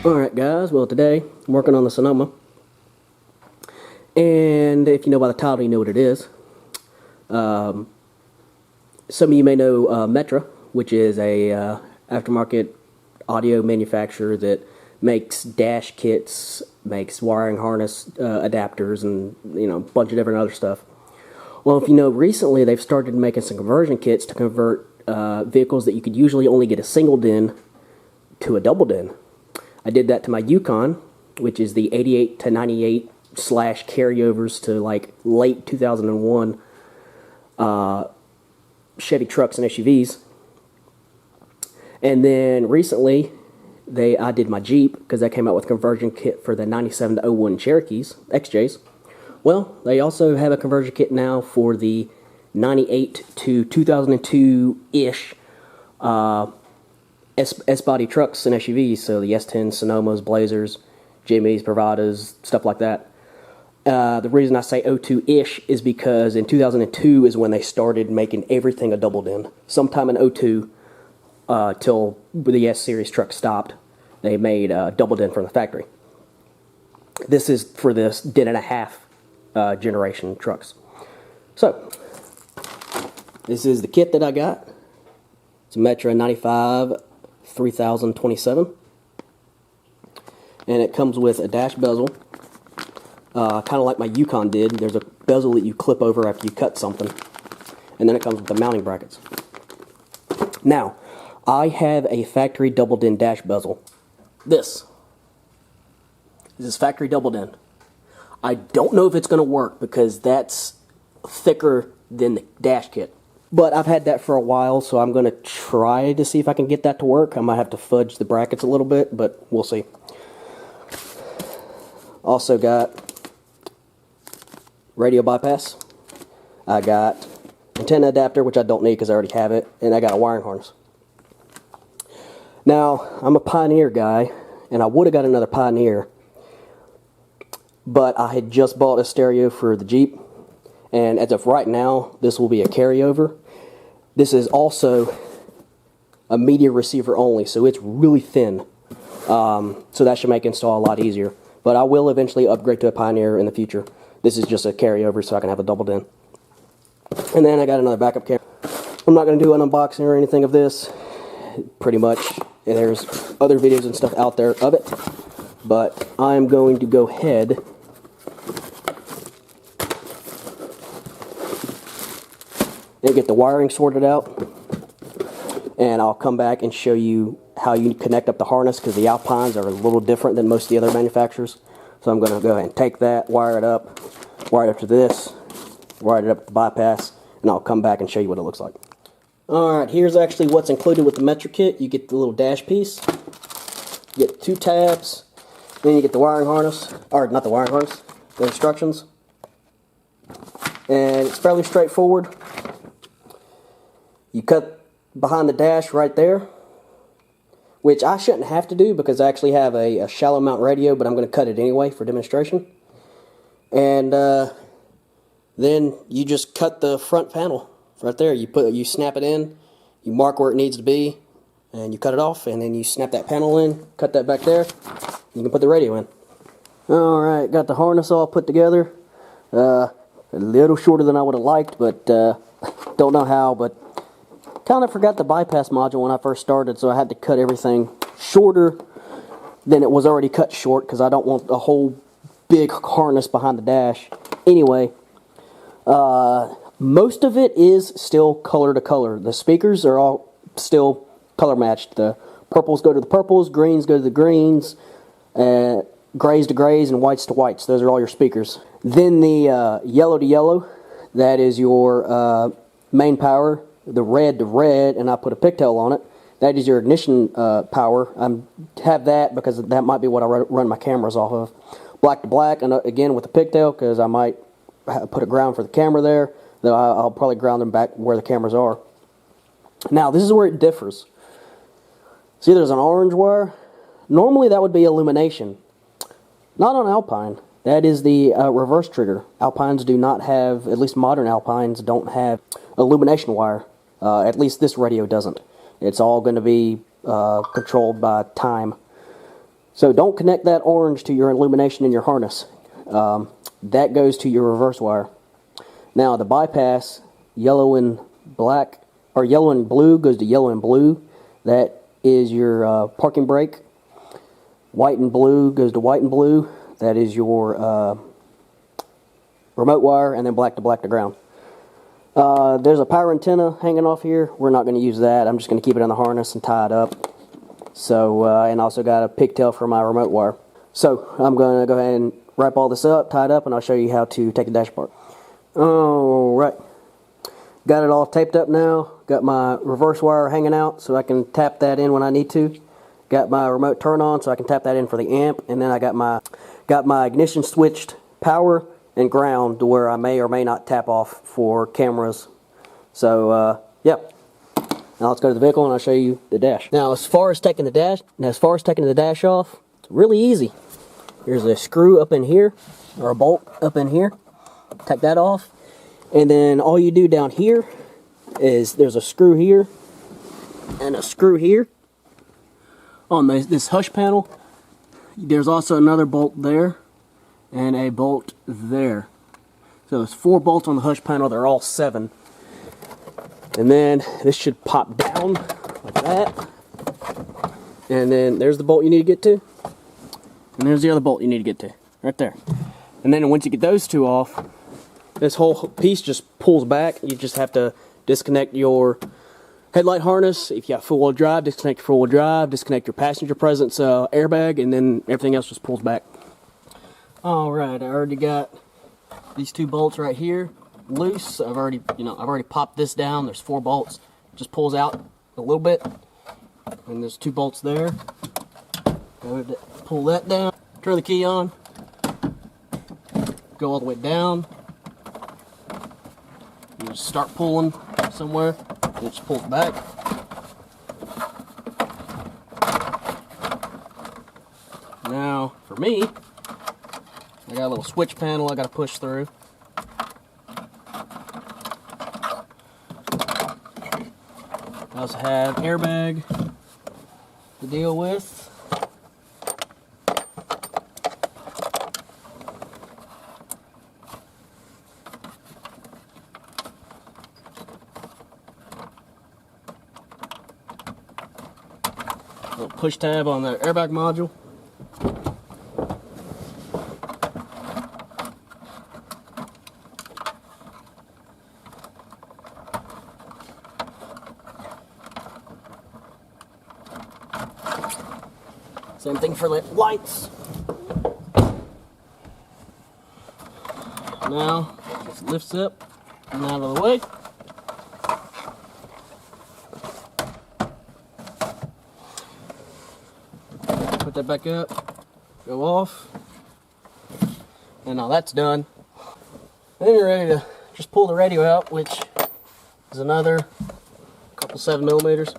Alright guys, well today I'm working on the Sonoma, and if you know by the title you know what it is. Some of you may know Metra, which is a aftermarket audio manufacturer that makes dash kits, makes wiring harness adapters, and a bunch of different other stuff. Well, if you know, recently they've started making some conversion kits to convert vehicles that you could usually only get a single din to a double din. I did that to my Yukon, which is the 88 to 98 / carryovers to like late 2001 Chevy trucks and SUVs. And then recently I did my Jeep, because they came out with a conversion kit for the 97 to 01 Cherokees, XJs. Well, they also have a conversion kit now for the 98 to 2002-ish S-body trucks and SUVs, so the S10, Sonomas, Blazers, Jimmys, Bravadas, stuff like that. The reason I say 02-ish is because in 2002 is when they started making everything a double din. Sometime in 02, till the S-Series truck stopped, they made a double din from the factory. This is for this din and a half generation trucks. So, this is the kit that I got. It's a Metra 95 3027, and it comes with a dash bezel, kind of like my Yukon did. There's a bezel that you clip over after you cut something, and then it comes with the mounting brackets. Now, I have a factory double din dash bezel. This is factory double din. I don't know if it's going to work because that's thicker than the dash kit. But I've had that for a while, so I'm going to try to see if I can get that to work. I might have to fudge the brackets a little bit, but we'll see. Also got radio bypass. I got antenna adapter, which I don't need because I already have it, and I got a wiring harness. Now, I'm a Pioneer guy, and I would have got another Pioneer, but I had just bought a stereo for the Jeep, and as of right now, this will be a carryover. This is also a media receiver only, so it's really thin. So that should make install a lot easier. But I will eventually upgrade to a Pioneer in the future. This is just a carryover so I can have a double din. And then I got another backup camera. I'm not going to do an unboxing or anything of this. Pretty much, there's other videos and stuff out there of it. But I'm going to go ahead and get the wiring sorted out, and I'll come back and show you how you connect up the harness, because the Alpines are a little different than most of the other manufacturers. So I'm going to go ahead and take that, wire it up to this, wire it up to the bypass, and I'll come back and show you what it looks like. Alright, here's actually what's included with the Metra kit. You get the little dash piece, you get 2 tabs, then you get the wiring harness, or not the wiring harness, the instructions, and it's fairly straightforward. You cut behind the dash right there, which I shouldn't have to do because I actually have a shallow mount radio, but I'm going to cut it anyway for demonstration. And then you just cut the front panel right there. You snap it in, you mark where it needs to be, and you cut it off, and then you snap that panel in, cut that back there, you can put the radio in. Alright, got the harness all put together. A little shorter than I would have liked, but don't know how, but kind of forgot the bypass module when I first started, so I had to cut everything shorter than it was already cut short, because I don't want a whole big harness behind the dash. Anyway, most of it is still color to color. The speakers are all still color matched. The purples go to the purples, greens go to the greens, grays to grays, and whites to whites. Those are all your speakers. Then the yellow to yellow, that is your main power. The red to red, and I put a pigtail on it, that is your ignition power. I have that because that might be what I run my cameras off of. Black to black, and again with the pigtail, because I might put a ground for the camera there, though I'll probably ground them back where the cameras are. Now, this is where it differs. See, there's an orange wire. Normally that would be illumination. Not on Alpine. That is the reverse trigger. Alpines do not have, at least modern Alpines don't have illumination wire. At least this radio doesn't. It's all going to be controlled by time. So don't connect that orange to your illumination in your harness. That goes to your reverse wire. Now the bypass, yellow and black, or yellow and blue goes to yellow and blue. That is your parking brake. White and blue goes to white and blue. That is your remote wire, and then black to ground. There's a power antenna hanging off here. We're not going to use that. I'm just going to keep it in the harness and tie it up. So, and also got a pigtail for my remote wire. So, I'm going to go ahead and wrap all this up, tie it up, and I'll show you how to take the dash apart. Alright. Got it all taped up now. Got my reverse wire hanging out so I can tap that in when I need to. Got my remote turn on so I can tap that in for the amp. And then I got my ignition switched power and ground to where I may or may not tap off for cameras. So, yeah. Now let's go to the vehicle and I'll show you the dash. Now as far as taking the dash off, it's really easy. There's a screw up in here, or a bolt up in here. Take that off. And then all you do down here is there's a screw here and a screw here. On this hush panel, there's also another bolt there and a bolt there. So there's 4 bolts on the hush panel. They're all 7. And then this should pop down like that. And then there's the bolt you need to get to. And there's the other bolt you need to get to. Right there. And then once you get those 2 off, this whole piece just pulls back. You just have to disconnect your headlight harness. If you have four-wheel drive, disconnect your four-wheel drive, disconnect your passenger presence airbag, and then everything else just pulls back. Alright, I already got these 2 bolts right here loose. I've already popped this down. There's 4 bolts. It just pulls out a little bit. And there's 2 bolts there. Pull that down, turn the key on, go all the way down. You just start pulling somewhere, and it just pulls back. Now, for me, I got a little switch panel I got to push through. I also have airbag to deal with. Little push tab on the airbag module. Same thing for the lights. Now, just lifts up and out of the way. Put that back up, go off, and now that's done. Then you're ready to just pull the radio out, which is another couple 7mm.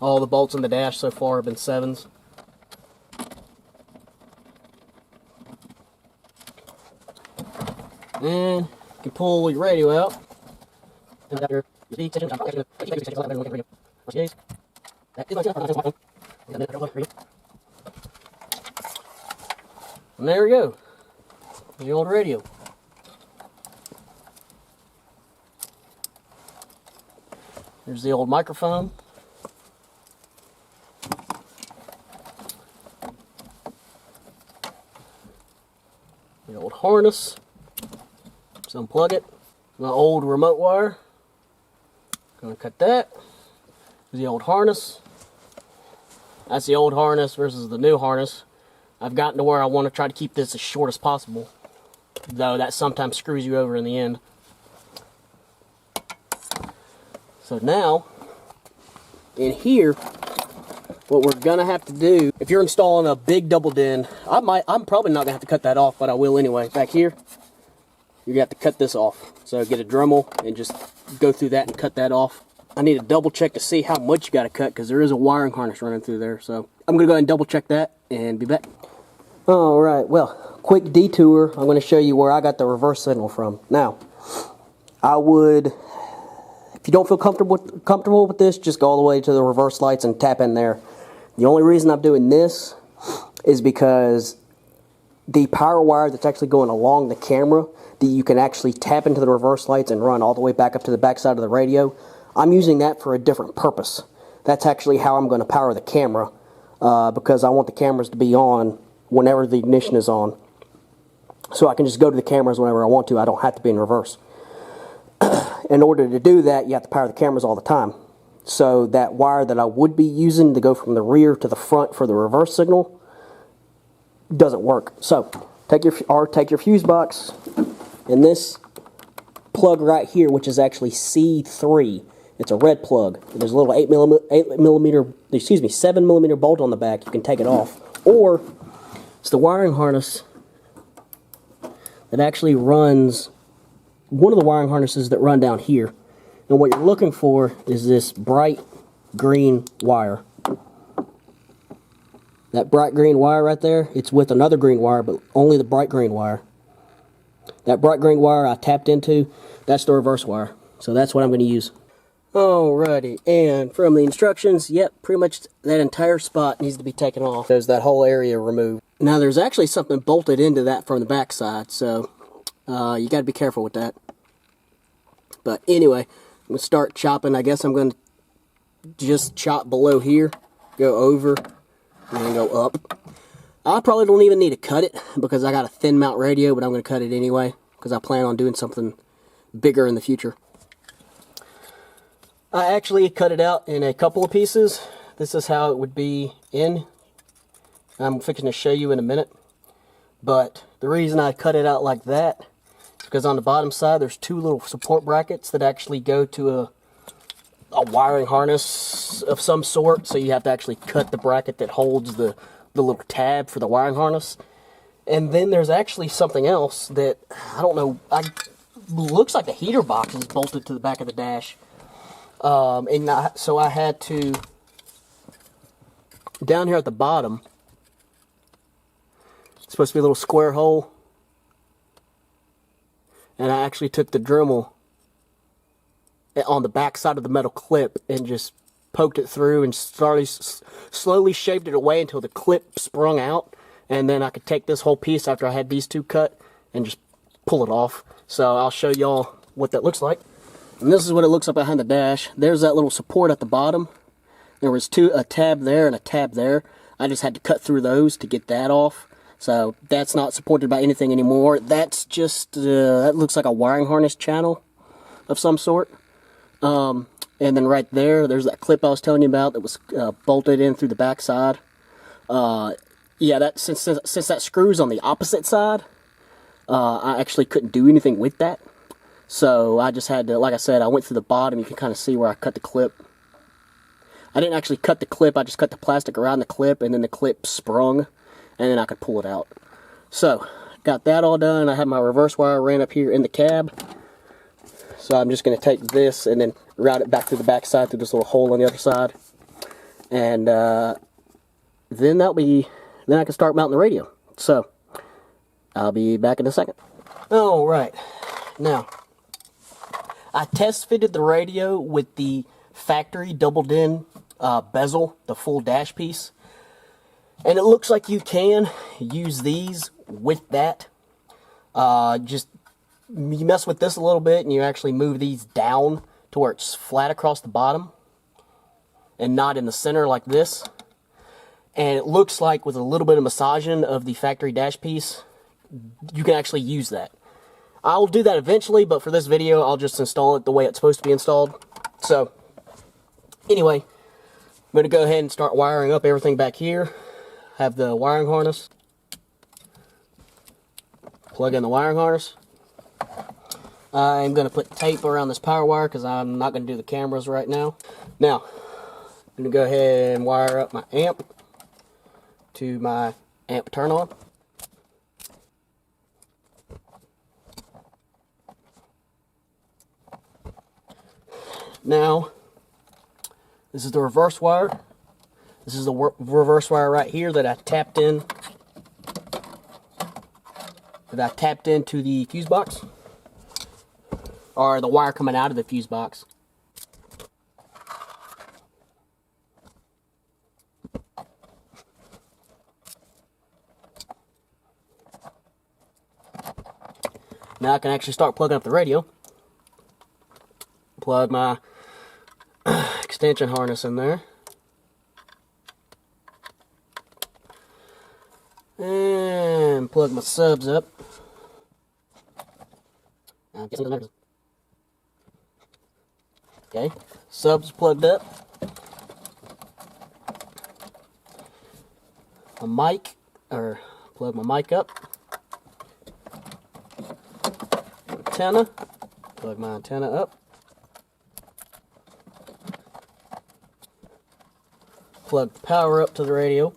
All the bolts in the dash so far have been 7s. And you can pull your radio out. And there we go. The old radio. Here's the old microphone. The old harness. Just unplug it. My old remote wire. Gonna cut that. Here's the old harness. That's the old harness versus the new harness. I've gotten to where I want to try to keep this as short as possible, though that sometimes screws you over in the end. So now, in here, what we're gonna have to do, if you're installing a big double din, I'm probably not gonna have to cut that off, but I will anyway. Back here, you're gonna have to cut this off. So get a Dremel and just go through that and cut that off. I need to double check to see how much you got to cut because there is a wiring harness running through there. So I'm going to go ahead and double check that and be back. Alright, well, quick detour. I'm going to show you where I got the reverse signal from. Now, I would, if you don't feel comfortable with this, just go all the way to the reverse lights and tap in there. The only reason I'm doing this is because the power wire that's actually going along the camera that you can actually tap into the reverse lights and run all the way back up to the back side of the radio, I'm using that for a different purpose. That's actually how I'm going to power the camera, because I want the cameras to be on whenever the ignition is on. So I can just go to the cameras whenever I want to. I don't have to be in reverse. In order to do that, you have to power the cameras all the time. So that wire that I would be using to go from the rear to the front for the reverse signal doesn't work. So take your fuse box and this plug right here, which is actually C3. It's a red plug. There's a little 7 millimeter bolt on the back. You can take it off, or it's the wiring harness that actually runs, one of the wiring harnesses that run down here. And what you're looking for is this bright green wire. That bright green wire right there, it's with another green wire, but only the bright green wire. That bright green wire I tapped into, that's the reverse wire. So that's what I'm going to use. Alrighty, and from the instructions, yep, pretty much that entire spot needs to be taken off. There's that whole area removed. Now there's actually something bolted into that from the back side, so you got to be careful with that. But anyway, I'm going to start chopping. I guess I'm going to just chop below here, go over, and then go up. I probably don't even need to cut it because I got a thin mount radio, but I'm going to cut it anyway because I plan on doing something bigger in the future. I actually cut it out in a couple of pieces. This is how it would be in. I'm fixing to show you in a minute. But the reason I cut it out like that is because on the bottom side there's two little support brackets that actually go to a wiring harness of some sort. So you have to actually cut the bracket that holds the little tab for the wiring harness. And then there's actually something else that, I don't know, looks like the heater box is bolted to the back of the dash. So I had to, down here at the bottom, it's supposed to be a little square hole, and I actually took the Dremel on the back side of the metal clip and just poked it through and slowly shaved it away until the clip sprung out, and then I could take this whole piece after I had these two cut and just pull it off. So I'll show y'all what that looks like. And this is what it looks like behind the dash. There's that little support at the bottom. There was a tab there and a tab there. I just had to cut through those to get that off. So that's not supported by anything anymore. That's just, that looks like a wiring harness channel of some sort. And then right there, there's that clip I was telling you about that was bolted in through the back side. Yeah, that since that screw's on the opposite side, I actually couldn't do anything with that. So I just had to, like I said, I went through the bottom. You can kind of see where I cut the clip. I didn't actually cut the clip. I just cut the plastic around the clip, and then the clip sprung, and then I could pull it out. So, got that all done. I have my reverse wire ran up here in the cab. So I'm just going to take this and then route it back to the back side through this little hole on the other side. And then I can start mounting the radio. So, I'll be back in a second. Alright, now, I test fitted the radio with the factory doubled in bezel, the full dash piece. And it looks like you can use these with that. Just, you mess with this a little bit and you actually move these down to where it's flat across the bottom and not in the center like this. And it looks like with a little bit of massaging of the factory dash piece, you can actually use that. I'll do that eventually, but for this video, I'll just install it the way it's supposed to be installed. So, anyway, I'm going to go ahead and start wiring up everything back here. Have the wiring harness. Plug in the wiring harness. I'm going to put tape around this power wire because I'm not going to do the cameras right now. Now, I'm going to go ahead and wire up my amp to my amp turn on. Now, this is the reverse wire. This is the reverse wire right here that I tapped in. That I tapped into the fuse box. Or the wire coming out of the fuse box. Now I can actually start plugging up the radio. Plug my extension harness in there. And plug my subs up. Okay, subs plugged up. My mic, or plug my mic up. Antenna, plug my antenna up. Plug power up to the radio.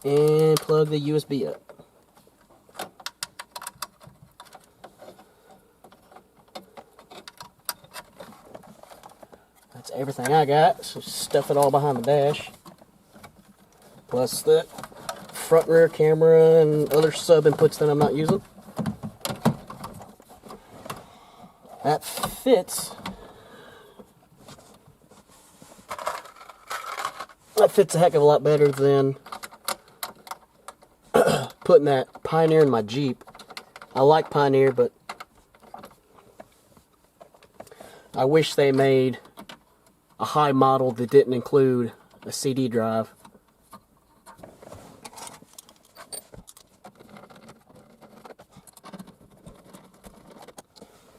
And plug the USB up. That's everything I got. So stuff it all behind the dash. Plus the front and rear camera and other sub inputs that I'm not using. That fits. That fits a heck of a lot better than putting that Pioneer in my Jeep. I like Pioneer, but I wish they made a high model that didn't include a CD drive.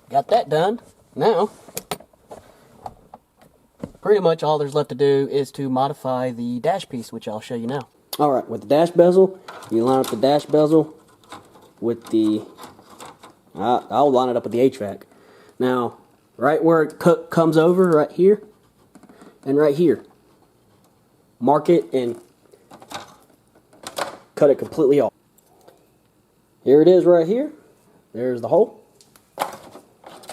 Got that done. Now, pretty much all there's left to do is to modify the dash piece, which I'll show you now. Alright, with the dash bezel, you line up the dash bezel with the, I'll line it up with the HVAC. Now, right where it comes over, right here, and right here, mark it and cut it completely off. Here it is right here. There's the hole.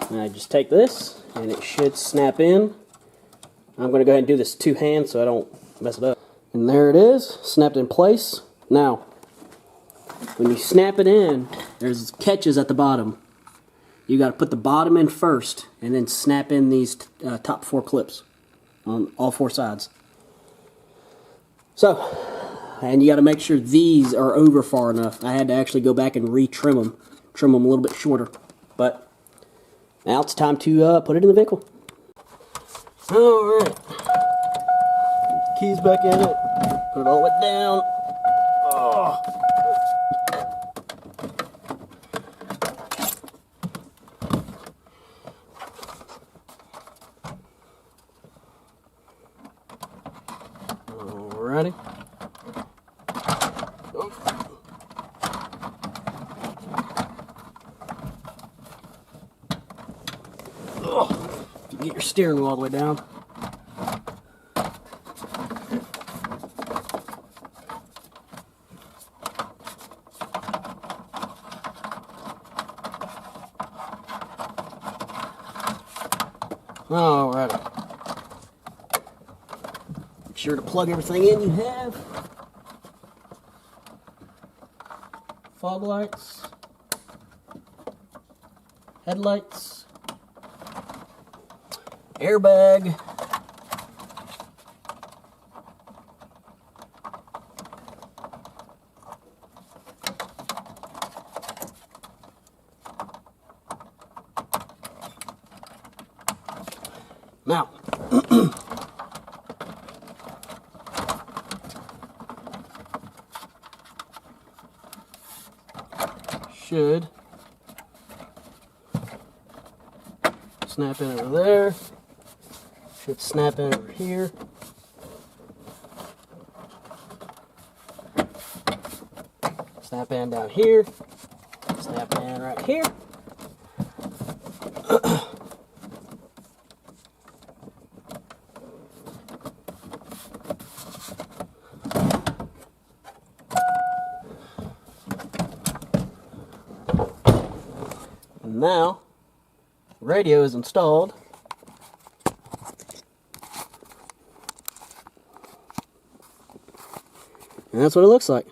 And I just take this, and it should snap in. I'm going to go ahead and do this two hands so I don't mess it up. And there it is, snapped in place. Now, when you snap it in, there's catches at the bottom. You got to put the bottom in first, and then snap in these top 4 clips on all 4 sides. So, and you got to make sure these are over far enough. I had to actually go back and trim them a little bit shorter. But now it's time to put it in the vehicle. All right. Keys back in it. Put it all the way down. Oh. Alrighty. Oh. Oh. Get your steering wheel all the way down. Alright. Make sure to plug everything in you have. Fog lights. Headlights. Airbag. Now, should snap in over there, should snap in over here. Snap in down here, snap in right here. Now, radio is installed. And that's what it looks like.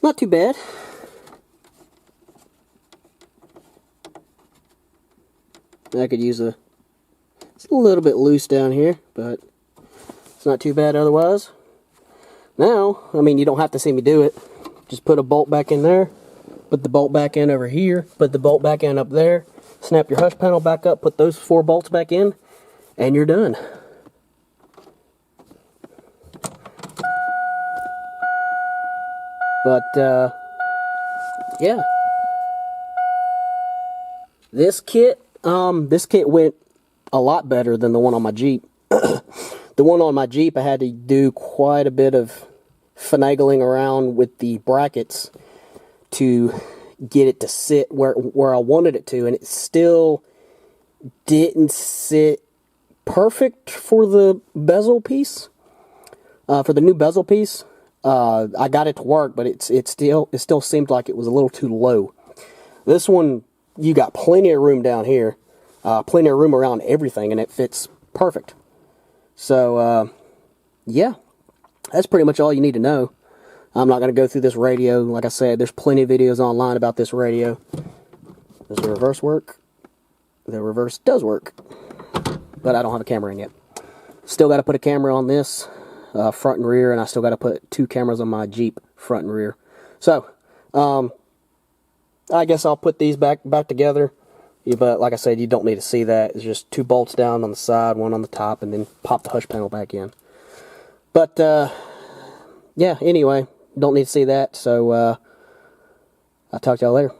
Not too bad. I could use it's a little bit loose down here, but it's not too bad otherwise. Now, I mean, you don't have to see me do it. Just put a bolt back in there, put the bolt back in over here, put the bolt back in up there, snap your hush panel back up, put those 4 bolts back in, and you're done. But, yeah. This kit went a lot better than the one on my Jeep. The one on my Jeep, I had to do quite a bit of finagling around with the brackets to get it to sit where I wanted it to, and it still didn't sit perfect for the bezel piece. For the new bezel piece, I got it to work, but it still seemed like it was a little too low. This one, you got plenty of room down here, plenty of room around everything, and it fits perfect. So, yeah, that's pretty much all you need to know. I'm not going to go through this radio. Like I said, there's plenty of videos online about this radio. Does the reverse work? The reverse does work, but I don't have a camera in yet. Still got to put a camera on this, front and rear, and I still got to put 2 cameras on my Jeep, front and rear. So, I guess I'll put these back together. Yeah, but like I said, you don't need to see that. It's just 2 bolts down on the side, 1 on the top, and then pop the hush panel back in. But, yeah, anyway, don't need to see that, so I'll talk to y'all later.